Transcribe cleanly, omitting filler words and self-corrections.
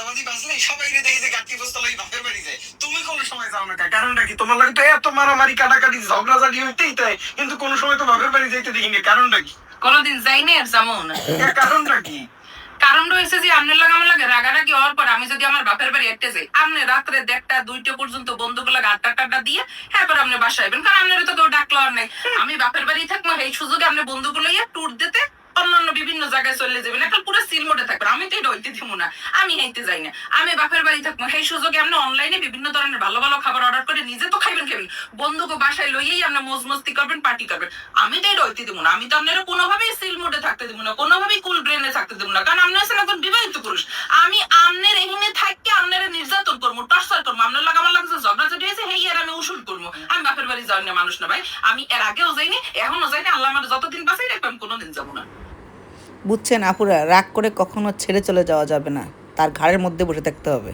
মাঝামাঝি বাজলে সবাই দেখি যে গাঁটটি বস্তা লাগি বাপের বাড়ি যায়, তুমি কোনো সময় যাও না কা? কারণটা কি? তোমার লাগে তো এত মারামারি কাটাকাটি ঝগড়াঝাটি হইতেই তাই, কিন্তু কোনো সময় তো বাপের বাড়ি যাইতে দেখিনি, কারণটা কি? কোনোদিন যাইনি আর যাবো না। কারণটা কি? কারণ রয়েছে যে আপনার লাগে আমার লাগে রাগারাগি হওয়ার পর আমি যদি আমার বাপের বাড়ি একটা যাই, আপনি রাত্রে 1টা 2টা পর্যন্ত বন্ধুগুলো আড্ডা টাড্ডা দিয়ে হ্যাঁ পর আপনি বাসায় আইবেন, কারণ আপনার তো কেউ ডাকলো আর নাই। আমি বাপের বাড়ি থাকবো, এই সুযোগে আপনি বন্ধুগুলো ট্যুর দিতে অন্যান্য বিভিন্ন জায়গায় চলে যাবেন, একটা পুরো সিল মোডে থাকবেন। আমি তো এটা হইতে দিব না, আমি হাইতে যাই না। আমি বাপের বাড়ি থাকবো, সেই সুযোগে আপনি অনলাইনে বিভিন্ন ধরনের ভালো ভালো খাবার অর্ডার করে নিজে তো খাইবেন বন্ধুকে বাসায় লইয়েই আপনি মোজ মস্তি করবেন, পার্টি করবেন। আমি তো এটা হইতে দিব না। আমি তো আপনারা কোনোভাবেই সিল মোডে থাকতে দিব না, কোনোভাবেই কুল ব্রেনে থাকতে দিব না, কারণ আপনি আছেন একজন বিবাহিত পুরুষ। আমি আপনার এখানে থাকতে আপনারা নির্যাতন করবো, টর্চার করবো, আপনার লাগে আমার লাগছে ঝগড়াঝাটি হয়েছে, হেই আর আমি উসুল করবো। আমি বাপের বাড়ি যাই না মানুষ না ভাই, আমি এর আগেও যাইনি, এখনো যাইনি। আল্লাহ আমার যতদিন বাঁচাই রাখবে আমি কোনোদিন যাবো না। বুঝছেন আপুরা, রাগ করে কখনো ছেড়ে চলে যাওয়া যাবে না, তার ঘাড়ের মধ্যে বসে থাকতে হবে।